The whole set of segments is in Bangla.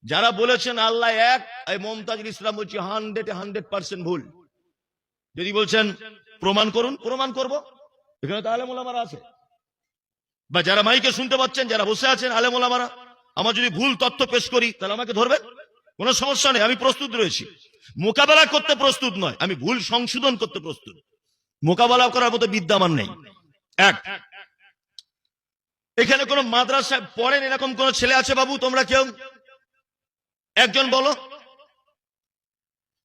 যারা বলেছেন আল্লাহ এক, এই মমতাজুল ইসলাম বলছি 100% ভুল। যদি বলছেন প্রমাণ করুন, প্রমাণ করব। এখানে তো আলেম ওলামারা আছে, বা যারা মাইকে শুনতে পাচ্ছেন, যারা বসে আছেন আলেম ওলামারা, আমার যদি ভুল তথ্য পেশ করি তাহলে আমাকে ধরবেন, কোনো সমস্যা নেই, আমি প্রস্তুত রয়েছি। মোকাবেলা করতে প্রস্তুত নয়, আমি ভুল সংশোধন করতে প্রস্তুত। মোকাবেলা করার মতো বিদ্যা আমার নেই। এক, এখানে কোন মাদ্রাসায় পড়েন এরকম কোন ছেলে আছে বাবু? তোমরা কেউ একজন বলো।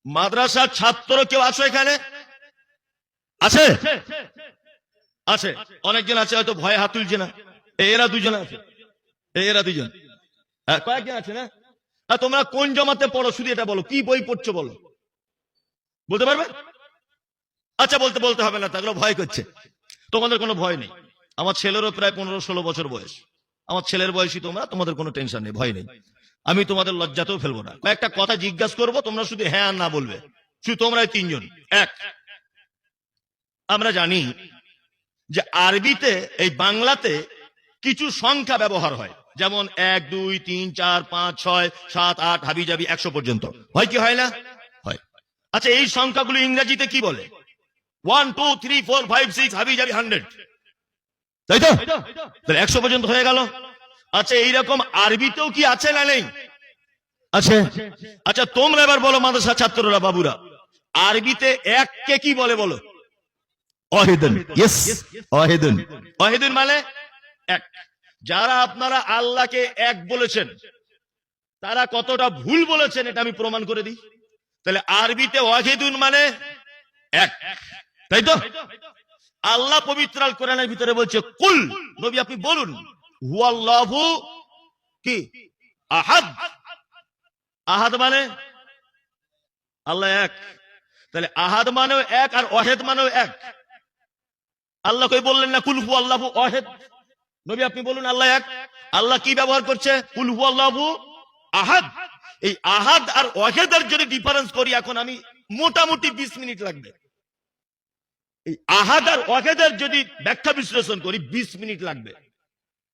মাদ্রাসার ছাত্র কেউ আছো এখানে? আছে? আছে, অনেকজন আছে, হয়তো ভয়ে হাত তুলছে না। এরা দুজন আছে, এরা দুজন, কয়েকজন আছে না? তোমরা কোন জমাতে পড়ো শুধু এটা বলো, কি বই পড়ছো বলো, বলতে পারবে? আচ্ছা, বলতে হবে না, তাগুলো ভয় করছে। তোমাদের কোনো ভয় নেই, আমার ছেলেরও প্রায় 15-16 বছর বয়স, আমার ছেলের বয়সী তোমরা, তোমাদের কোনো টেনশন নেই, ভয় নেই। আমি তোমাদের লজ্জাতেও ফেলবো না, কয়েকটা কথা জিজ্ঞাসা করবো, তোমরা শুধু হ্যাঁ আর না বলবে, শুধু তোমরা তিনজন। এক, আমরা জানি যে আরবিতে, এই বাংলাতে কিছু সংখ্যা ব্যবহার হয়, যেমন 1, 2, 3, 4, 5, 6, 7, 8 হাবি জাবি 100 পর্যন্ত হয় কি হয় না? হয়। আচ্ছা, এই সংখ্যাগুলো ইংরেজিতে কি বলে? 1, 2, 3, 4, 5, 6 হাবি জাবি 100, তাই তো? 100 পর্যন্ত হয়ে গেল। আচ্ছা, এইরকম আরবিতেও কি আছে না নেই? আছে। আচ্ছা, তোমরা এবার বলো মাদ্রাসা ছাত্ররা, বাবুরা, আরবিতে এক কে কি বলে বলো? ওয়াহিদুন। ইয়েস, ওয়াহিদুন। ওয়াহিদুন মানে এক। যারা আপনারা আল্লাহকে এক বলেছেন তারা কতটা ভুল বলেছেন এটা আমি প্রমাণ করে দিই। তাহলে আরবিতে ওয়াহিদুন মানে এক, তাই তো? আল্লাহ পবিত্র আল কোরআনের ভিতরে বলছে, কুল, নবী আপনি বলুন, হুয়াল্লাহু কি আহাদ। আহাদ মানে আল্লাহ এক। তাহলে আহাদ মানেও এক আর ওয়াহিদ মানেও এক। আল্লাহ কই বললেন না কুল হুয়াল্লাহু ওয়াহিদ? নবী আপনি বলুন আল্লাহ এক। আল্লাহ কি ব্যবহার করছে? কুল হুয়াল্লাহু আহাদ। এই আহাদ আর ওয়াহিদের যদি ডিফারেন্স করি, এখন আমি মোটামুটি 20 মিনিট লাগবে। এই আহাদ আর ওয়াহিদের যদি ব্যাখ্যা বিশ্লেষণ করি 20 মিনিট লাগবে।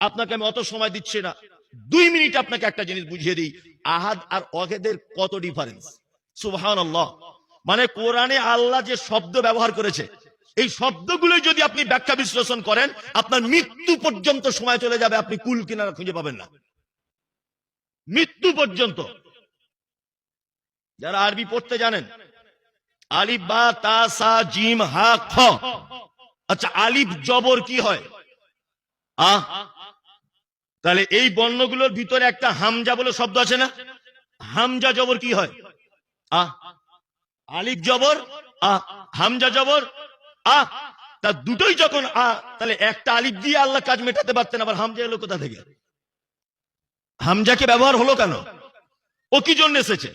আপনাকে আমি অত সময় দিচ্ছি না, 2 মিনিট আপনাকে একটা জিনিস বুঝিয়ে দিই, আহাদ আর ওয়াহিদের কত ডিফারেন্স। সুবহানাল্লাহ। মানে কোরআনে আল্লাহ যে শব্দ ব্যবহার করেছে, এই শব্দগুলো যদি আপনি ব্যাখ্যা বিশ্লেষণ করেন, আপনার মৃত্যু পর্যন্ত সময় চলে যাবে, আপনি কুল কিনারা খুঁজে পাবেন না, মৃত্যু পর্যন্ত। যারা আরবি পড়তে জানেন, আলিফ বা তা সা জিম হা খ। আচ্ছা, আলিফ জবর কি হয়? আ। তাহলে এই বর্ণগুলোর ভিতরে একটা হামজা বলে শব্দ আছে না? হামজা জবর কি হয়? আ। আলিফ জবর আ, হামজা জবর আ। তা দুটোই যখন আ, তাহলে একটা আলিফ দিয়ে আল্লাহ কাজ মেটাতে পারতেন, আবার হামজা এলো কোথা থেকে? হামজাকে ব্যবহার হলো কেন? ও কি জন্য এসেছে?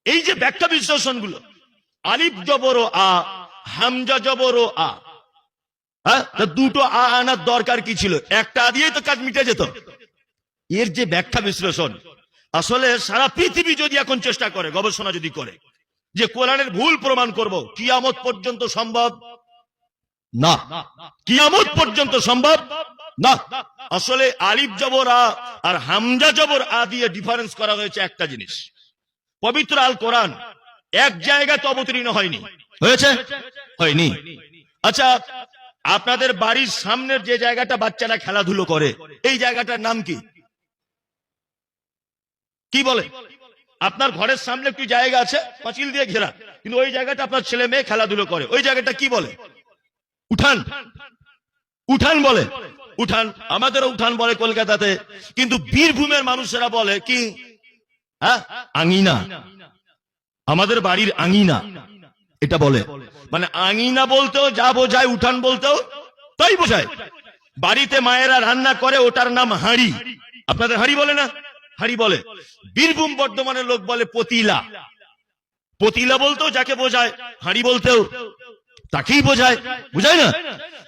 এই যে ব্যাখ্যা বিশ্লেষণ গুলো, আলিফ জবর আ, হামজা জবর আ, হ্যাঁ, দুটো আ আনার দরকার কি ছিল? একটা দিয়েই তো কাজ মিটে যেত। এর যে ব্যাখ্যা বিশ্লেষণ, আসলে সারা পৃথিবী যদি এখন চেষ্টা করে, গবেষণা যদি করে, যে কোরআনের ভুল প্রমাণ করব, কিয়ামত পর্যন্ত সম্ভব না। কিয়ামত পর্যন্ত সম্ভব না। আসলে আলিফ জবর আ আর হামজা জবর আ দিয়ে ডিফারেন্স করা হয়েছে একটা জিনিস। পবিত্র আল কোরআন এক জায়গাতে অবতীর্ণ হয়নি, হয়েছে? হয়নি। আচ্ছা, আপনাদের বাড়ির সামনের যে জায়গাটা বাচ্চারা খেলাধুলো করে, এই জায়গাটার নাম কি? কি বলে? আপনার ঘরের সামনে একটু জায়গা আছে, পাঁচিল দিয়ে ঘেরা, কিন্তু ওই জায়গাটা আপনার ছেলে মেয়ে খেলাধুলো করে, ওই জায়গাটা কি বলে? উঠান। উঠান বলে। উঠান, আমাদেরও উঠান বলে কলকাতাতে, কিন্তু বীরভূমের মানুষেরা বলে কি? হ্যাঁ, আঙিনা। আমাদের বাড়ির আঙিনা এটা বলে। মানে আঙিনা বলতেও যা বোঝায়, উঠান বলতেও তাই বোঝায়। বাড়িতে মায়েরা রান্না করে, ওটার নাম হাঁড়ি। আপনাদের হাঁড়ি বলে না? হাঁড়ি বলে। বীরভূম বর্ধমানের লোক বলে পতিলা। পতিলা বলতেও যাকে বোঝায়, হাঁড়ি বলতেও তাকেই বোঝায়, বুঝায় না?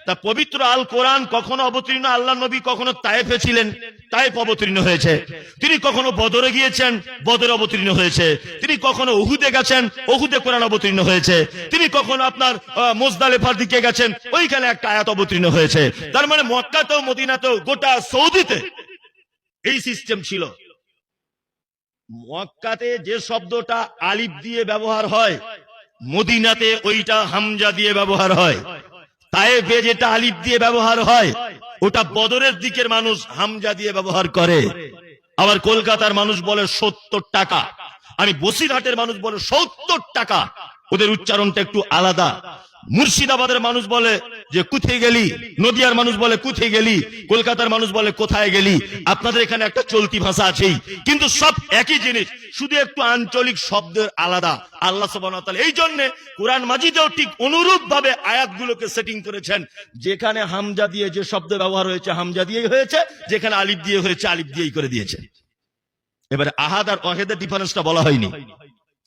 তা পবিত্র আল কোরআন কখনো অবতীর্ণ, আল্লাহ নবী কখনো তায়েফে ছিলেন, তায়েফ অবতীর্ণ হয়েছে। তিনি কখনো বদরে গিয়েছেন, বদরে অবতীর্ণ হয়েছে। তিনি কখনো উহুদে গেছেন, উহুদে কোরআন অবতীর্ণ হয়েছে। তিনি কখনো আপনার মুজদালিফার দিকে গেছেন, ওইখানে একটা আয়াত অবতীর্ণ হয়েছে। তার মানে মক্কাতেও, মদিনাতেও, গোটা সৌদিতে এই সিস্টেম ছিল। মক্কাতে যে শব্দটা আলিফ দিয়ে ব্যবহার হয়, মদিনাতে ওইটা হামজা দিয়ে ব্যবহার হয়। তায়েফে যেটা আলিফ দিয়ে ব্যবহার হয়, ওটা বদরের দিকের মানুষ হামজা দিয়ে ব্যবহার করে। আবার কলকাতার মানুষ বলে 70 টাকা, আমি বসিরহাটের মানুষ বলে 70 টাকা, ওদের উচ্চারণটা একটু আলাদা। মুর্শিদাবাদের মানুষ বলে যে কোথায় গেলি, নদিয়ার মানুষ বলে কোথায় গেলি, কলকাতার মানুষ বলে কোথায় গেলি। আপনাদের এখানে একটা চলতি ভাষা আছেই, কিন্তু সব একই জিনিস, শুধু একটু আঞ্চলিক শব্দের আলাদা। আল্লাহ সুবহানাহু ওয়া তাআলা এই জন্য কোরআন মাজিদেও ঠিক অনুরূপ ভাবে আয়াতগুলোকে সেটিং করেছেন। যেখানে হামজা দিয়ে যে শব্দ ব্যবহার হয়েছে হামজা দিয়েই হয়েছে, যেখানে আলিফ দিয়ে হয়েছে আলিফ দিয়েই করে দিয়েছে। এবারে আহাদ আর ওয়াহিদের ডিফারেন্সটা বলা হয়নি।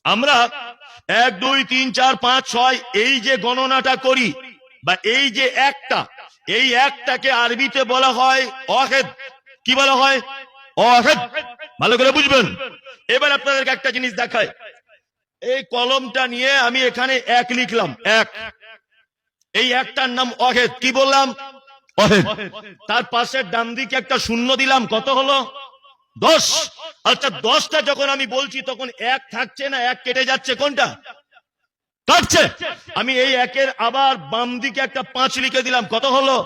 আমরা 1 2 3 4 5 6 এই যে গণনাটা করি, বা এই যে একটা, এই একটাকে আরবিতে বলা হয় ওয়াহিদ। কি বলা হয়? ওয়াহিদ। ভালো করে বুঝবেন। এবার আপনাদেরকে একটা জিনিস দেখায়, এই কলমটা নিয়ে আমি এখানে 1 লিখলাম, 1, এই একটার নাম ওয়াহিদ। কি বললাম? ওয়াহিদ। তার পাশে ডান দিকে একটা শূন্য দিলাম, কত হলো? 10। আচ্ছা 10টা যখন আমি বলছি তখন 1 থাকছে না 1 কেটে যাচ্ছে? কোনটা কাটছে? আমি এই 1-এর আবার বাম দিকে একটা 5 লিখে দিলাম, কত হলো?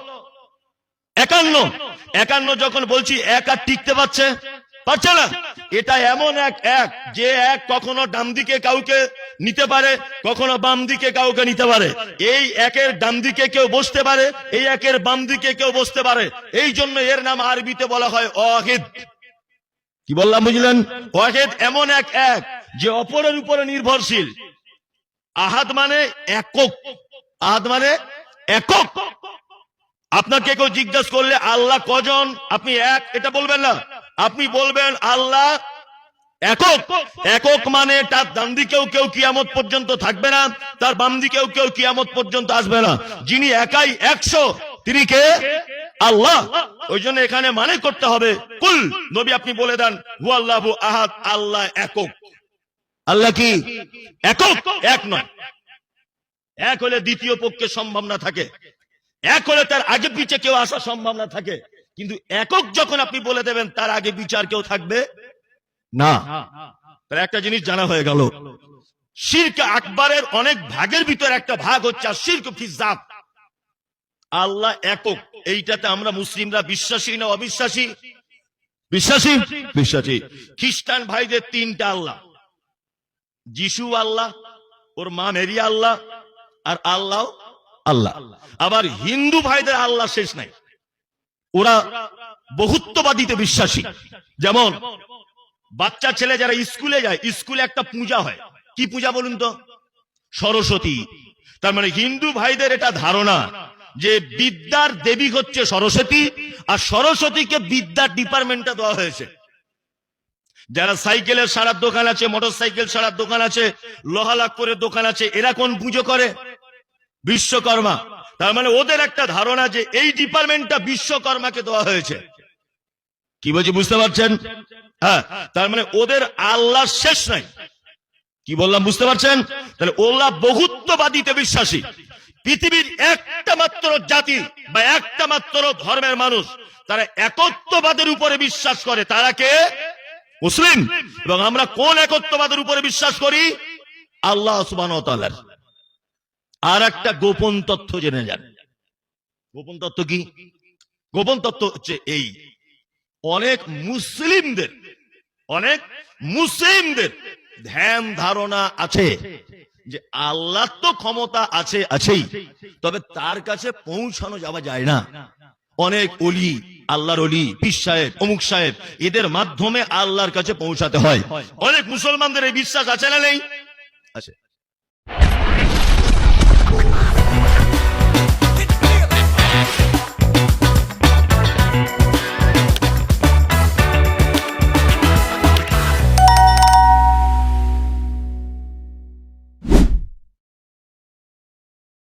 51। 51 যখন বলছি 1 আর টিকতে পারছে না। এটা এমন এক যে এক কখনো ডান দিকে কাউকে নিতে পারে, কখনো বাম দিকে কাউকে নিতে পারে। এই 1-এর ডান দিকে কেউ বসতে পারে, এই 1-এর বাম দিকে কেউ বসতে পারে। এই জন্য এর নাম আরবিতে বলা হয় ওয়াহিদ। কি বললাম বুঝলেন? ওয়াহিদ এমন এক যে অপরের উপরে নির্ভরশীল। আহাদ মানে একক। আহাদ মানে একক। আপনাকে কেউ জিজ্ঞাসা করলে আল্লাহ কজন, আপনি 1 এটা বলবেন না, আপনি বলবেন আল্লাহ একক। একক মানে তার ডান দিকেও কেউ কিয়ামত পর্যন্ত থাকবে না, তার বাম দিকেও কেউ কিয়ামত পর্যন্ত আসবে না। যিনি একাই 100, তিনি কে? আল্লাহ। ওই জন্য এখানে মানে করতে হবে কুল, নবী আপনি বলে দেন হুয়াল্লাহু আহাদ, আল্লাহ একক। আল্লাহ কি একক? এক নয়। এক হলে দ্বিতীয় পক্ষের সম্ভাবনা থাকে, এক হলে তার আগে পিছে কেউ আসার সম্ভাবনা থাকে, কিন্তু একক যখন আপনি বলে দেবেন তার আগে বিচার কেউ থাকবে না। তার একটা জিনিস জানা হয়ে গেল, শিরক আকবরের অনেক ভাগের ভিতর একটা ভাগ হচ্ছে শিরক ফি যাত। আল্লাহ একক, এইটাতে আমরা মুসলিমরা বিশ্বাসী না অবিশ্বাসী? বিশ্বাসী। বিশ্বাসী। খ্রিস্টান ভাইদের 3টা আল্লাহ, যিশু আল্লাহ, ওর মা মেরি আল্লাহ, আর আল্লাহ আল্লাহ। আবার হিন্দু ভাইদের আল্লাহ শেষ নাই, ওরা বহুত্ববাদীতে বিশ্বাসী। যেমন বাচ্চা ছেলে যারা স্কুলে যায়, স্কুলে একটা পূজা হয়, কি পূজা বলুন তো? সরস্বতী। তার মানে হিন্দু ভাইদের এটা ধারণা যে বিদ্যার দেবী হচ্ছে সরস্বতী, আর সরস্বতীকে বিদ্যার ডিপার্টমেন্টটা দেওয়া হয়েছে। যারা সাইকেলের সারার দোকান আছে, মোটর সাইকেল সারার দোকান আছে, লোহা লাক্করের দোকান আছে, এরা কোন পুজো করে? বিশ্বকর্মা। তার মানে ওদের একটা ধারণা যে এই ডিপার্টমেন্টটা বিশ্বকর্মাকে দেওয়া হয়েছে। কি বলছি বুঝতে পারছেন? হ্যাঁ, তার মানে ওদের আল্লাহ শেষ নাই। কি বললাম বুঝতে পারছেন? তাহলে ওরা বহুত্ববাদীতে বিশ্বাসী। পৃথিবীর একটা মাত্র জাতি বা একটা মাত্র ধর্মের মানুষ তারা একত্ববাদের উপরে বিশ্বাস করে, তারা কে? মুসলিম। এবং আমরা কোন একত্ববাদের উপরে বিশ্বাস করি? আল্লাহ সুবহানাহু ওয়া তাআলার। আর একটা গোপন তথ্য জেনে যান। গোপন তথ্য কি? গোপন তথ্য হচ্ছে এই, অনেক মুসলিমদের ধ্যান ধারণা আছে যে আল্লাহ তো ক্ষমতা আছেই, তবে তার কাছে পৌঁছানো যাওয়া যায় না। অনেক ওলি, আল্লাহর ওলি, পীর সাহেব, অমুক সাহেব, এদের মাধ্যমে আল্লাহর কাছে পৌঁছাতে হয়। অনেক মুসলমানদের এই বিশ্বাস আছে না নেই? আছে।